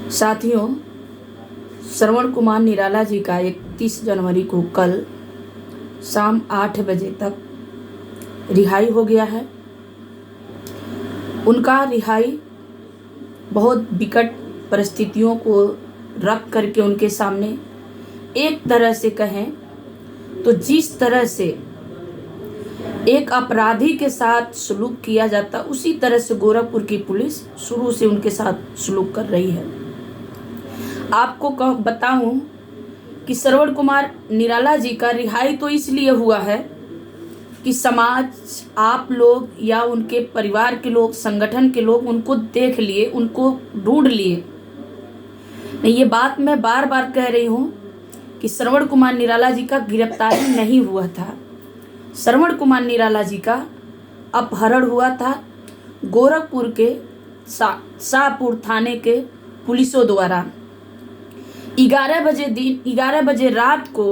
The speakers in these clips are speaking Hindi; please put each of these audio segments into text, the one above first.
साथियों, श्रवण कुमार निराला जी का 31 जनवरी को कल शाम 8 बजे तक रिहाई हो गया है। उनका रिहाई बहुत विकट परिस्थितियों को रख करके उनके सामने, एक तरह से कहें तो जिस तरह से एक अपराधी के साथ सलूक किया जाता, उसी तरह से गोरखपुर की पुलिस शुरू से उनके साथ सलूक कर रही है। आपको बताऊं कि श्रवण कुमार निराला जी का रिहाई तो इसलिए हुआ है कि समाज, आप लोग या उनके परिवार के लोग, संगठन के लोग उनको देख लिए, उनको ढूंढ लिए। ये बात मैं बार बार कह रही हूं कि श्रवण कुमार निराला जी का गिरफ्तारी नहीं हुआ था। श्रवण कुमार निराला जी का अपहरण हुआ था गोरखपुर के शाहपुर थाने के पुलिसों द्वारा। 11 बजे रात को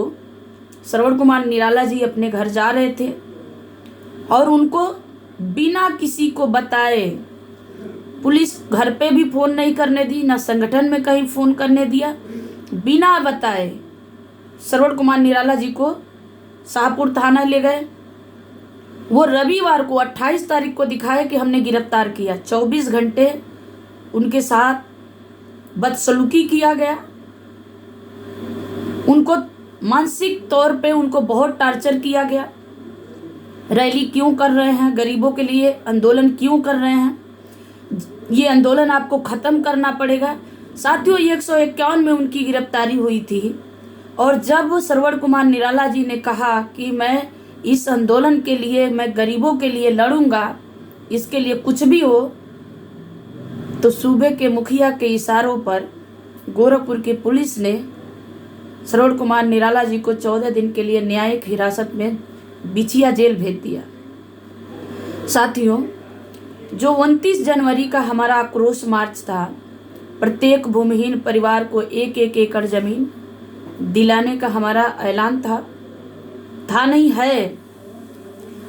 श्रवण कुमार निराला जी अपने घर जा रहे थे और उनको बिना किसी को बताए, पुलिस घर पे भी फोन नहीं करने दी, ना संगठन में कहीं फोन करने दिया, बिना बताए श्रवण कुमार निराला जी को शाहपुर थाना ले गए। वो रविवार को 28 तारीख को दिखाए कि हमने गिरफ्तार किया। 24 घंटे उनके साथ बदसलूकी किया गया। उनको मानसिक तौर पे उनको बहुत टार्चर किया गया। रैली क्यों कर रहे हैं, गरीबों के लिए आंदोलन क्यों कर रहे हैं, ये आंदोलन आपको खत्म करना पड़ेगा। साथियों, 151 में उनकी गिरफ्तारी हुई थी और जब श्रवण कुमार निराला जी ने कहा कि मैं इस आंदोलन के लिए, मैं गरीबों के लिए लड़ूंगा, इसके लिए कुछ भी हो, तो सूबे के मुखिया के इशारों पर गोरखपुर की पुलिस ने श्रवण कुमार निराला जी को 14 दिन के लिए न्यायिक हिरासत में बिछिया जेल भेज दिया। साथियों, जो 29 जनवरी का हमारा आक्रोश मार्च था, प्रत्येक भूमिहीन परिवार को 1-1 एकड़ जमीन दिलाने का हमारा ऐलान था नहीं है।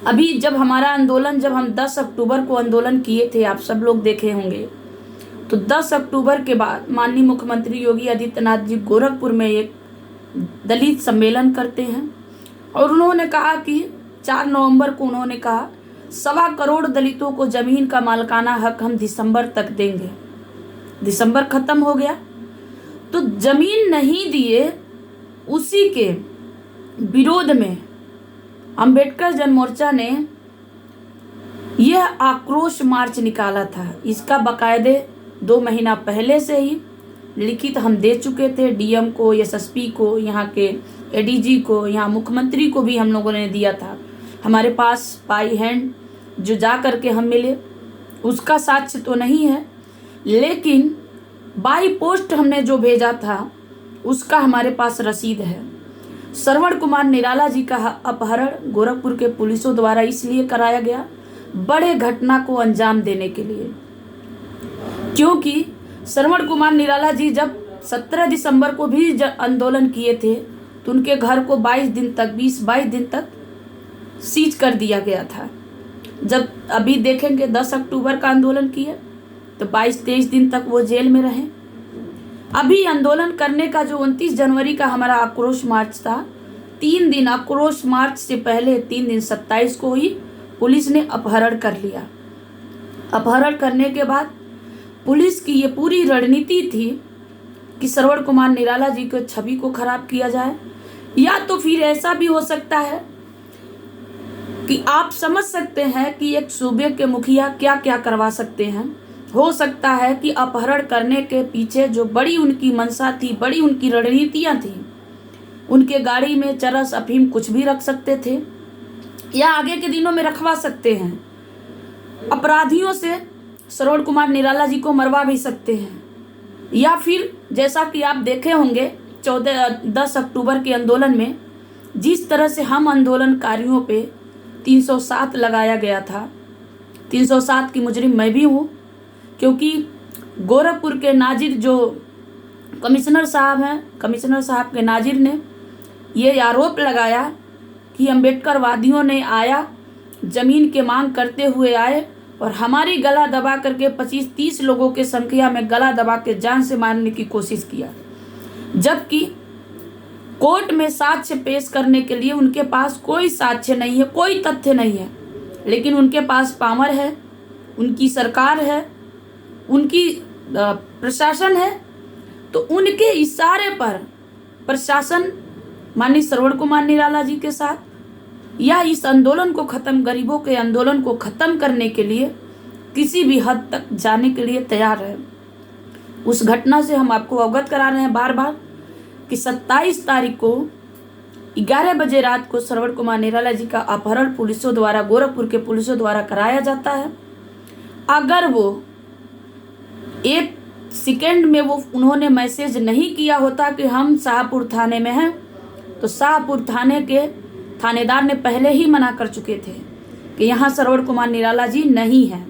अभी जब हमारा आंदोलन, जब हम 10 अक्टूबर को आंदोलन किए थे, आप सब लोग देखे होंगे, तो 10 अक्टूबर के बाद माननीय मुख्यमंत्री योगी आदित्यनाथ जी गोरखपुर में एक दलित सम्मेलन करते हैं और उन्होंने कहा कि 4 नवंबर को उन्होंने कहा 1.25 करोड़ दलितों को जमीन का मालिकाना हक हम दिसंबर तक देंगे। दिसंबर खत्म हो गया तो जमीन नहीं दिए, उसी के विरोध में अंबेडकर जनमोर्चा ने यह आक्रोश मार्च निकाला था। इसका बाकायदे 2 महीना पहले से ही लिखित हम दे चुके थे, डीएम को, एसएसपी को, यहाँ के एडीजी को, यहाँ मुख्यमंत्री को भी हम लोगों ने दिया था। हमारे पास बाई हैंड जो जा करके हम मिले, उसका साक्ष्य तो नहीं है, लेकिन बाई पोस्ट हमने जो भेजा था उसका हमारे पास रसीद है। श्रवण कुमार निराला जी का अपहरण गोरखपुर के पुलिसों द्वारा इसलिए कराया गया, बड़े घटना को अंजाम देने के लिए, क्योंकि श्रवण कुमार निराला जी जब 17 दिसंबर को भी आंदोलन किए थे तो उनके घर को 20-22 दिन तक सीज कर दिया गया था। जब अभी देखेंगे 10 अक्टूबर का आंदोलन किए तो 22-23 दिन तक वो जेल में रहे। अभी आंदोलन करने का जो 29 जनवरी का हमारा आक्रोश मार्च था, 3 दिन आक्रोश मार्च से पहले 3 दिन 27 को ही पुलिस ने अपहरण कर लिया। अपहरण करने के बाद पुलिस की ये पूरी रणनीति थी कि श्रवण कुमार निराला जी की छवि को खराब किया जाए, या तो फिर ऐसा भी हो सकता है कि आप समझ सकते हैं कि एक सूबे के मुखिया क्या क्या करवा सकते हैं। हो सकता है कि अपहरण करने के पीछे जो बड़ी उनकी मंशा थी, बड़ी उनकी रणनीतियां थी, उनके गाड़ी में चरस, अफीम कुछ भी रख सकते थे या आगे के दिनों में रखवा सकते हैं। अपराधियों से श्रवण कुमार निराला जी को मरवा भी सकते हैं, या फिर जैसा कि आप देखे होंगे 10 अक्टूबर के आंदोलन में जिस तरह से हम आंदोलनकारियों पे 307 लगाया गया था। 307 की मुजरिम मैं भी हूँ, क्योंकि गोरखपुर के नाजिर जो कमिश्नर साहब हैं, कमिश्नर साहब के नाजिर ने ये आरोप लगाया कि अम्बेडकर वादियों ने आया, ज़मीन के मांग करते हुए आए और हमारी गला दबा करके 25-30 लोगों के संख्या में गला दबा के जान से मारने की कोशिश किया, जबकि कोर्ट में साक्ष्य पेश करने के लिए उनके पास कोई साक्ष्य नहीं है, कोई तथ्य नहीं है, लेकिन उनके पास पावर है, उनकी सरकार है, उनकी प्रशासन है। तो उनके इशारे पर प्रशासन माननीय श्रवण कुमार निराला जी के साथ या इस आंदोलन को ख़त्म, गरीबों के आंदोलन को ख़त्म करने के लिए किसी भी हद तक जाने के लिए तैयार है। उस घटना से हम आपको अवगत करा रहे हैं बार बार कि 27 तारीख को 11 बजे रात को श्रवण कुमार निराला जी का अपहरण पुलिसों द्वारा, गोरखपुर के पुलिसों द्वारा कराया जाता है। अगर वो एक सेकेंड में उन्होंने मैसेज नहीं किया होता कि हम शाहपुर थाने में हैं, तो शाहपुर थाने के थानेदार ने पहले ही मना कर चुके थे कि यहाँ श्रवण कुमार निराला जी नहीं हैं।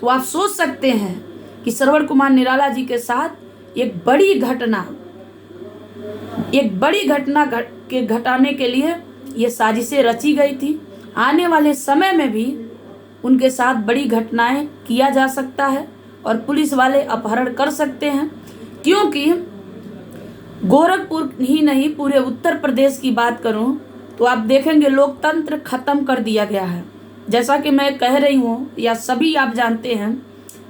तो आप सोच सकते हैं कि श्रवण कुमार निराला जी के साथ एक बड़ी घटना के घटाने के लिए ये साजिशें रची गई थी। आने वाले समय में भी उनके साथ बड़ी घटनाएं किया जा सकता है और पुलिस वाले अपहरण कर सकते हैं, क्योंकि गोरखपुर ही नहीं पूरे उत्तर प्रदेश की बात करूं तो आप देखेंगे लोकतंत्र खत्म कर दिया गया है। जैसा कि मैं कह रही हूं या सभी आप जानते हैं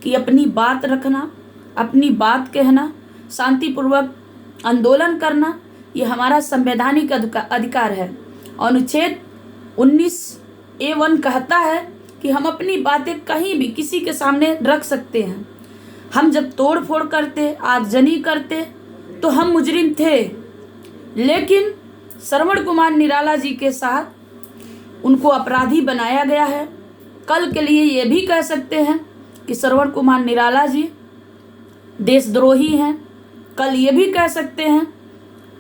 कि अपनी बात रखना, अपनी बात कहना, शांतिपूर्वक आंदोलन करना ये हमारा संवैधानिक अधिकार है। अनुच्छेद 19A1 कहता है कि हम अपनी बातें कहीं भी किसी के सामने रख सकते हैं। हम जब तोड़ फोड़ करते, आगजनी करते तो हम मुजरिम थे, लेकिन श्रवण कुमार निराला जी के साथ उनको अपराधी बनाया गया है। कल के लिए ये भी कह सकते हैं कि श्रवण कुमार निराला जी देशद्रोही हैं। कल ये भी कह सकते हैं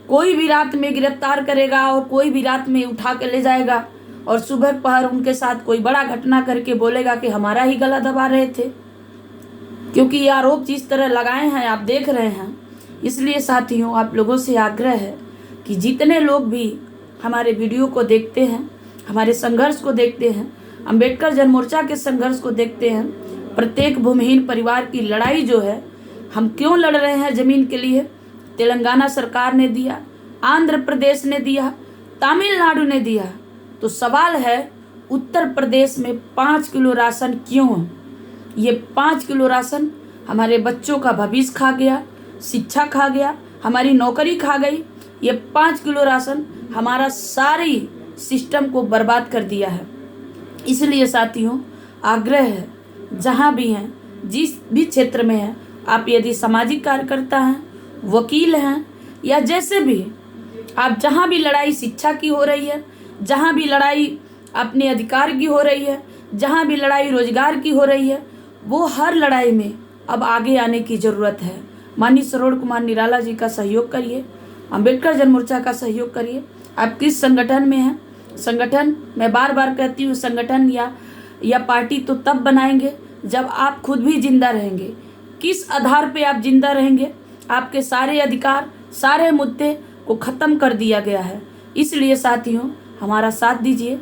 कोई भी रात में गिरफ्तार करेगा और कोई भी रात में उठा के ले जाएगा और सुबह पहर उनके साथ कोई बड़ा घटना करके बोलेगा कि हमारा ही गला दबा रहे थे, क्योंकि ये आरोप जिस तरह लगाए हैं आप देख रहे हैं। इसलिए साथियों, आप लोगों से आग्रह है कि जितने लोग भी हमारे वीडियो को देखते हैं, हमारे संघर्ष को देखते हैं, अंबेडकर जन मोर्चा के संघर्ष को देखते हैं, प्रत्येक भूमिहीन परिवार की लड़ाई जो है, हम क्यों लड़ रहे हैं ज़मीन के लिए, तेलंगाना सरकार ने दिया, आंध्र प्रदेश ने दिया, तमिलनाडु ने दिया, तो सवाल है उत्तर प्रदेश में 5 किलो राशन क्यों? ये 5 किलो राशन हमारे बच्चों का भविष्य खा गया, शिक्षा खा गया, हमारी नौकरी खा गई। ये 5 किलो राशन हमारा सारी सिस्टम को बर्बाद कर दिया है। इसलिए साथियों, आग्रह है, जहाँ भी हैं, जिस भी क्षेत्र में हैं, आप यदि सामाजिक कार्यकर्ता हैं, वकील हैं, या जैसे भी आप जहाँ भी लड़ाई शिक्षा की हो रही है, जहाँ भी लड़ाई अपने अधिकार की हो रही है, जहाँ भी लड़ाई रोजगार की हो रही है, वो हर लड़ाई में अब आगे आने की ज़रूरत है। माननीय श्रवण कुमार निराला जी का सहयोग करिए, अंबेडकर जन मोर्चा का सहयोग करिए। आप किस संगठन में हैं? संगठन, मैं बार बार कहती हूँ, संगठन या पार्टी तो तब बनाएंगे जब आप खुद भी जिंदा रहेंगे। किस आधार पे आप जिंदा रहेंगे? आपके सारे अधिकार, सारे मुद्दे को ख़त्म कर दिया गया है। इसलिए साथियों, हमारा साथ दीजिए,